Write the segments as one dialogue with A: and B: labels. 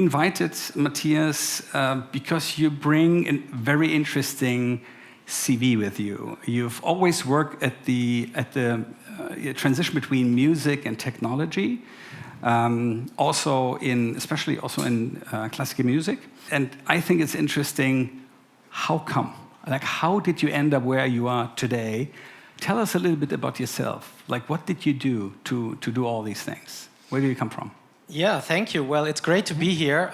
A: invited Matthias because you bring a very interesting CV with you. You've always worked at the transition between music and technology, especially in classical music. And I think it's interesting. How come? Like, how did you end up where you are today? Tell us a little bit about yourself. Like, what did you do to do all these things? Where do you come from?
B: Yeah, thank you. Well, it's great to be here.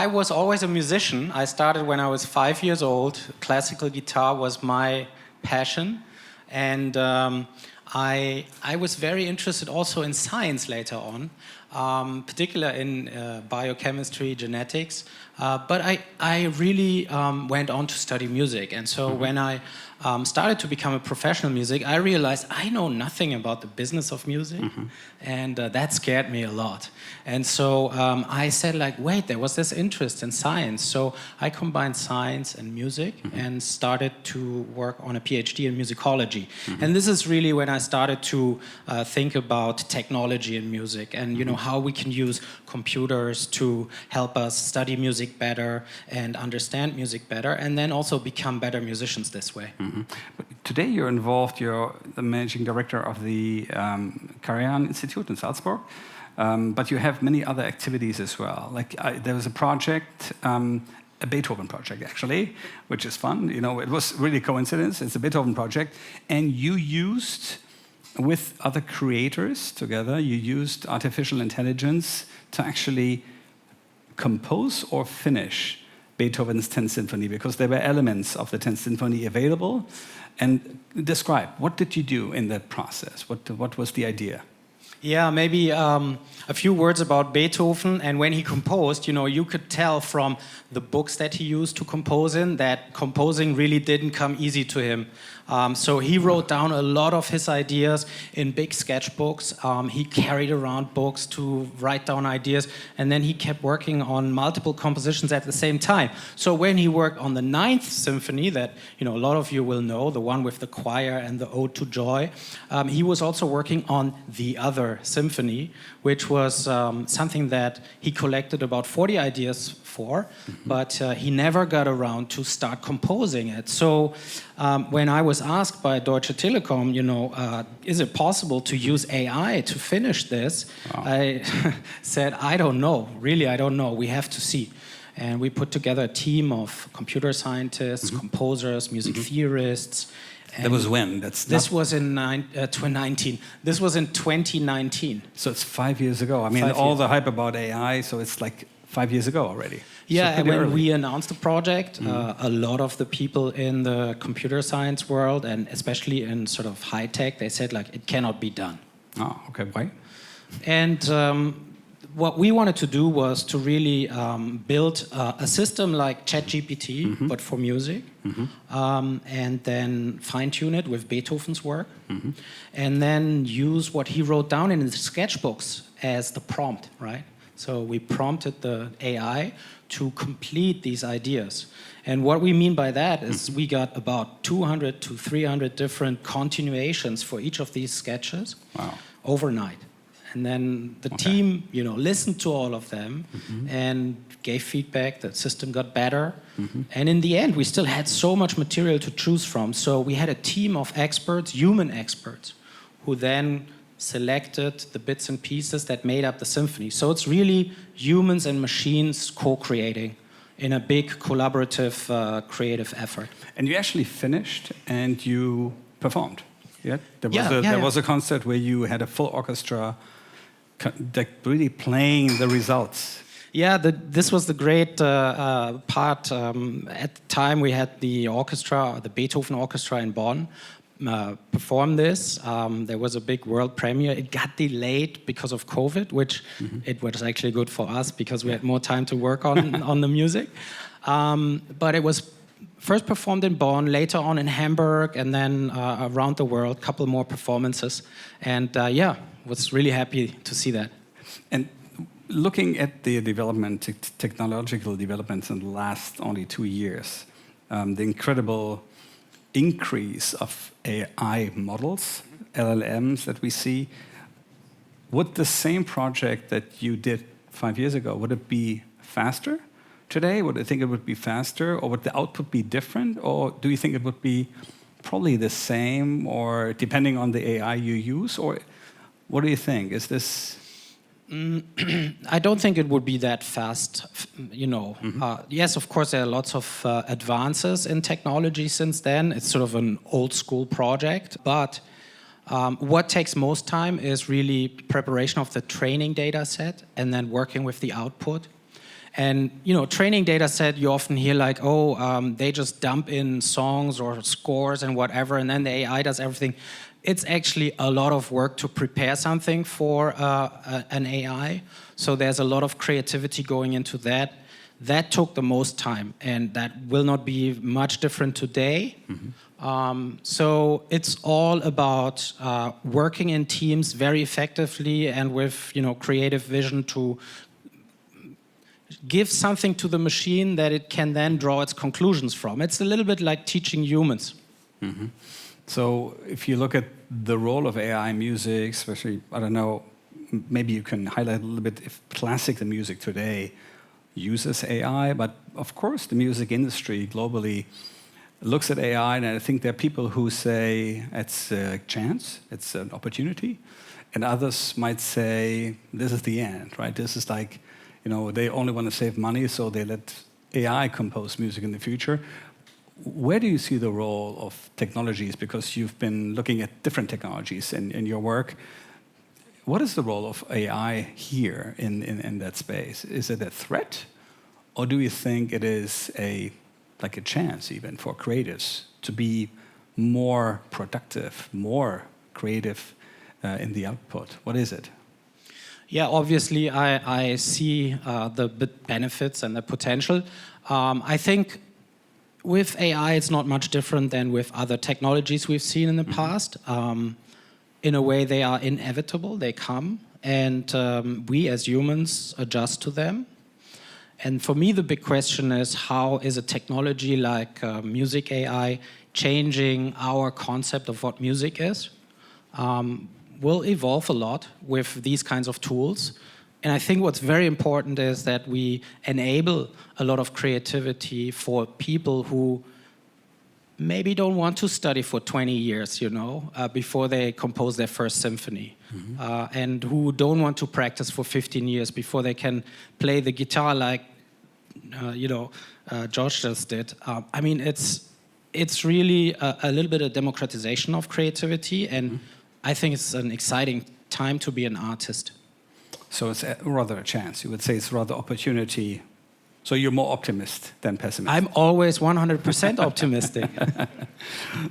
B: I was always a musician. I started when I was 5 years old. Classical guitar was my passion. And I was very interested also in science later on, particularly in biochemistry, genetics. But I really went on to study music. And so when I started to become a professional music, I realized I know nothing about the business of music. And that scared me a lot. And so I said, like, wait, there was this interest in science. So I combined science and music and started to work on a PhD in musicology. And this is really when I started to think about technology in music and, you know, how we can use computers to help us study music better and understand music better, and then also become better musicians this way.
A: But today you're involved, you're the managing director of the Karajan Institute in Salzburg, but you have many other activities as well. Like there was a project, a Beethoven project actually, which is fun. You know, it was really a coincidence. It's a Beethoven project, and you used, with other creators together, you used artificial intelligence to actually compose or finish Beethoven's 10th Symphony, because there were elements of the 10th Symphony available. And describe, what did you do in that process? What was the idea?
B: Yeah, maybe a few words about Beethoven. And when he composed, you know, you could tell from the books that he used to compose in that composing really didn't come easy to him. So he wrote down a lot of his ideas in big sketchbooks. He carried around books to write down ideas, and then he kept working on multiple compositions at the same time. So when he worked on the 9th Symphony, that, you know, a lot of you will know, the one with the choir and the Ode to Joy, he was also working on the other symphony, which was something that he collected about 40 ideas for, but he never got around to start composing it. So when I was asked by Deutsche Telekom, you know, is it possible to use AI to finish this? Wow. I said, I don't know. Really, I don't know. We have to see. And we put together a team of computer scientists, composers, music theorists.
A: That was when?
B: This was in 2019. This was in 2019.
A: So it's 5 years ago. I mean, all the hype about AI, so it's like 5 years ago already.
B: Yeah, so when we announced the project, a lot of the people in the computer science world, and especially in sort of high tech, they said, like, it cannot be done.
A: Oh, okay. Why?
B: And what we wanted to do was to really build a system like ChatGPT, but for music, and then fine-tune it with Beethoven's work, and then use what he wrote down in his sketchbooks as the prompt, right? So we prompted the AI to complete these ideas. And what we mean by that is we got about 200 to 300 different continuations for each of these sketches overnight. And then the team, you know, listened to all of them and gave feedback. The system got better. And in the end, we still had so much material to choose from. So we had a team of experts, human experts, who then selected the bits and pieces that made up the symphony. So it's really humans and machines co-creating in a big collaborative creative effort.
A: And you actually finished and you performed. Yeah? There was a concert where you had a full orchestra really playing the results.
B: Yeah, this was the great part. At the time, we had the orchestra, the Beethoven Orchestra in Bonn, perform this. There was a big world premiere. It got delayed because of COVID, which it was actually good for us because we had more time to work on the music. But it was first performed in Bonn, later on in Hamburg, and then around the world, a couple more performances. And was really happy to see that.
A: And looking at the development, technological developments in the last only 2 years, the incredible increase of AI models, LLMs that we see, would the same project that you did 5 years ago, would it be faster today? Would you think it would be faster, or would the output be different? Or do you think it would be probably the same, or depending on the AI you use? Or what do you think? Is this...
B: I don't think it would be that fast, you know. Yes, of course, there are lots of advances in technology since then. It's sort of an old school project. But what takes most time is really preparation of the training data set and then working with the output. And, you know, training data set, you often hear like, they just dump in songs or scores and whatever, and then the AI does everything. It's actually a lot of work to prepare something for an AI. So there's a lot of creativity going into that. That took the most time, and that will not be much different today. So it's all about working in teams very effectively and with, you know, creative vision to give something to the machine that it can then draw its conclusions from. It's a little bit like teaching humans.
A: So if you look at the role of AI in music, especially, I don't know, maybe you can highlight a little bit if classical music today uses AI, but of course the music industry globally looks at AI, and I think there are people who say it's a chance, it's an opportunity, and others might say this is the end, right? This is like, you know, they only want to save money, so they let AI compose music in the future. Where do you see the role of technologies? Because you've been looking at different technologies in your work. What is the role of AI here in that space? Is it a threat? Or do you think it is like a chance even for creatives to be more productive, more creative in the output? What is it?
B: Yeah, obviously I see the benefits and the potential. I think with AI, it's not much different than with other technologies we've seen in the past. In a way, they are inevitable, they come, and we as humans adjust to them. And for me, the big question is, how is a technology like music AI changing our concept of what music is? We'll evolve a lot with these kinds of tools. And I think what's very important is that we enable a lot of creativity for people who maybe don't want to study for 20 years, you know, before they compose their first symphony, and who don't want to practice for 15 years before they can play the guitar like, George just did. I mean, it's really a little bit of democratization of creativity, and I think it's an exciting time to be an artist.
A: So it's rather a chance. You would say it's rather opportunity. So you're more optimist than pessimist.
B: I'm always 100% optimistic.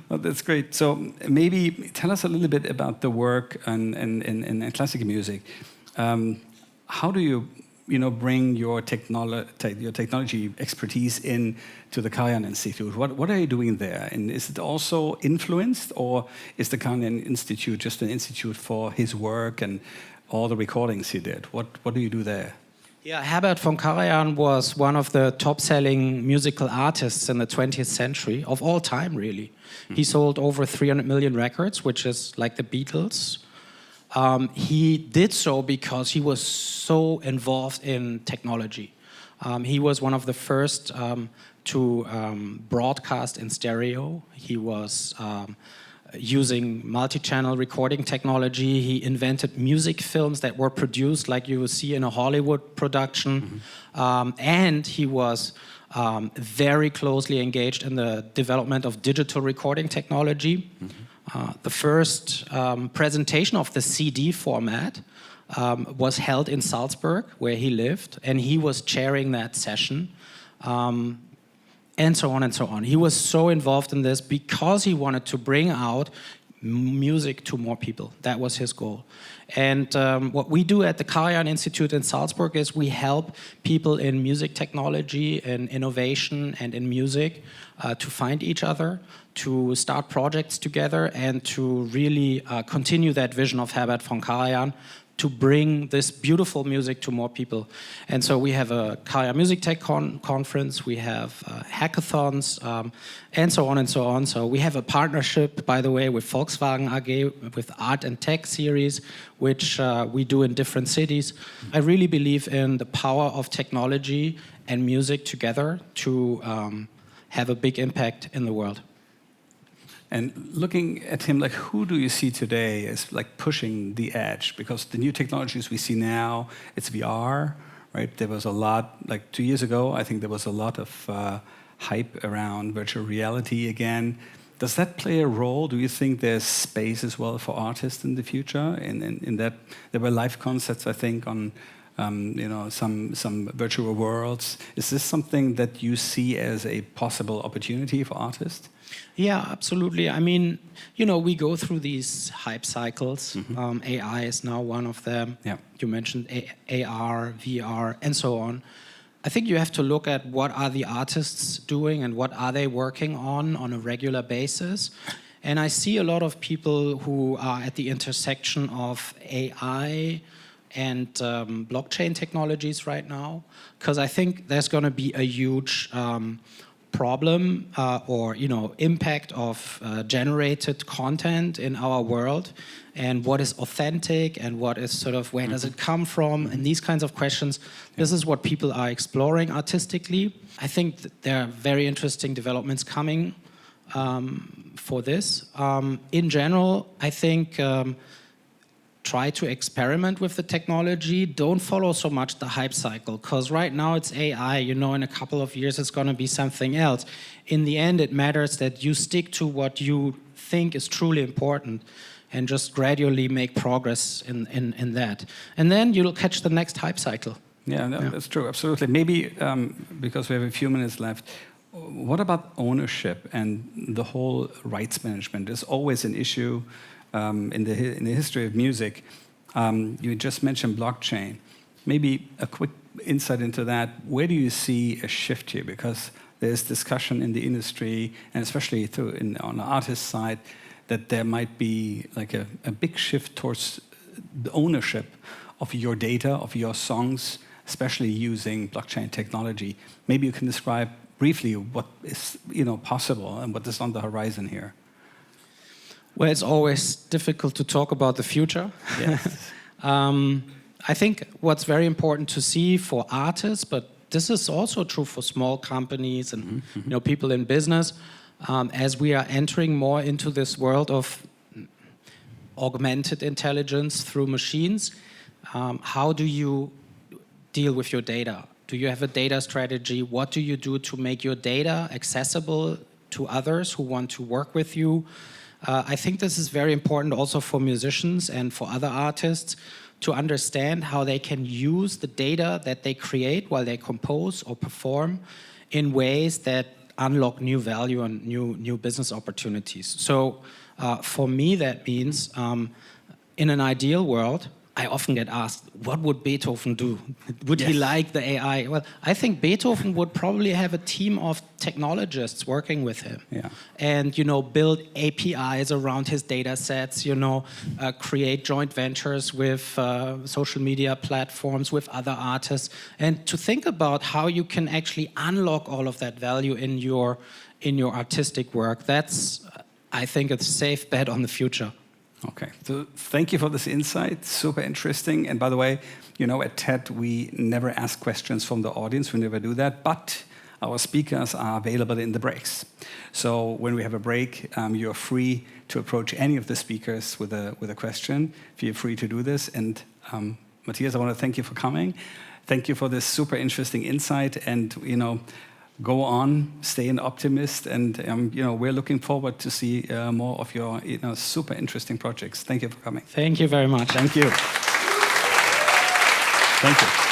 A: Well, that's great. So maybe tell us a little bit about the work in classical music. How do you bring your technology expertise in to the Karajan Institute? What are you doing there? And is it also influenced, or is the Karajan Institute just an institute for his work and all the recordings he did? What do you do there?
B: Yeah, Herbert von Karajan was one of the top-selling musical artists in the 20th century, of all time, really. He sold over 300 million records, which is like the Beatles. He did so because he was so involved in technology. He was one of the first to broadcast in stereo. He was using multi-channel recording technology. He invented music films that were produced like you will see in a Hollywood production. And he was very closely engaged in the development of digital recording technology. The first presentation of the CD format was held in Salzburg, where he lived, and he was chairing that session. And so on and so on. He was so involved in this because he wanted to bring out music to more people. That was his goal. And what we do at the Karajan Institute in Salzburg is we help people in music technology, in innovation, and in music to find each other, to start projects together, and to really continue that vision of Herbert von Karajan to bring this beautiful music to more people. And so we have a Karajan Music Tech conference, we have hackathons, and so on and so on. So we have a partnership, by the way, with Volkswagen AG, with Art and Tech series, which we do in different cities. I really believe in the power of technology and music together to have a big impact in the world.
A: And looking at him, like, who do you see today as like pushing the edge? Because the new technologies we see now, it's VR, right? There was a lot, like 2 years ago, I think there was a lot of hype around virtual reality again. Does that play a role? Do you think there's space as well for artists in the future? In that, there were live concerts, I think, on some virtual worlds. Is this something that you see as a possible opportunity for artists?
B: Yeah, absolutely. I mean, we go through these hype cycles. AI is now one of them.
A: Yeah.
B: You mentioned AR, VR, and so on. I think you have to look at what are the artists doing and what are they working on a regular basis. And I see a lot of people who are at the intersection of AI and blockchain technologies right now, because I think there's going to be a huge problem or impact of generated content in our world, and what is authentic and what is sort of where does it come from, and these kinds of questions. This is what people are exploring artistically. I think that there are very interesting developments coming for this. In general, I think try to experiment with the technology. Don't follow so much the hype cycle, because right now it's AI. In a couple of years it's going to be something else. In the end, it matters that you stick to what you think is truly important and just gradually make progress in that. And then you'll catch the next hype cycle.
A: Yeah, that's true, absolutely. Maybe, because we have a few minutes left, what about ownership and the whole rights management? Is always an issue in the history of music. You just mentioned blockchain. Maybe a quick insight into that. Where do you see a shift here? Because there's discussion in the industry, and especially on the artist side, that there might be like a big shift towards the ownership of your data, of your songs, especially using blockchain technology. Maybe you can describe briefly what is possible and what is on the horizon here.
B: Well, it's always difficult to talk about the future.
A: Yes.
B: I think what's very important to see for artists, but this is also true for small companies and people in business, as we are entering more into this world of augmented intelligence through machines, how do you deal with your data? Do you have a data strategy? What do you do to make your data accessible to others who want to work with you? I think this is very important also for musicians and for other artists to understand how they can use the data that they create while they compose or perform in ways that unlock new value and new business opportunities. So for me, that means in an ideal world, I often get asked, what would Beethoven do? Would he like the AI? Well, I think Beethoven would probably have a team of technologists working with him.
A: Yeah.
B: And, build APIs around his data sets, create joint ventures with social media platforms, with other artists, and to think about how you can actually unlock all of that value in your artistic work. That's, I think, a safe bet on the future.
A: Okay, so thank you for this insight, super interesting. And by the way, at TED, we never ask questions from the audience, we never do that, but our speakers are available in the breaks. So when we have a break, you're free to approach any of the speakers with a question. Feel free to do this. And Matthias, I want to thank you for coming. Thank you for this super interesting insight, and go on, stay an optimist, and we're looking forward to see more of your super interesting projects. Thank you for coming.
B: Thank you very much.
A: Thank you. Thank you.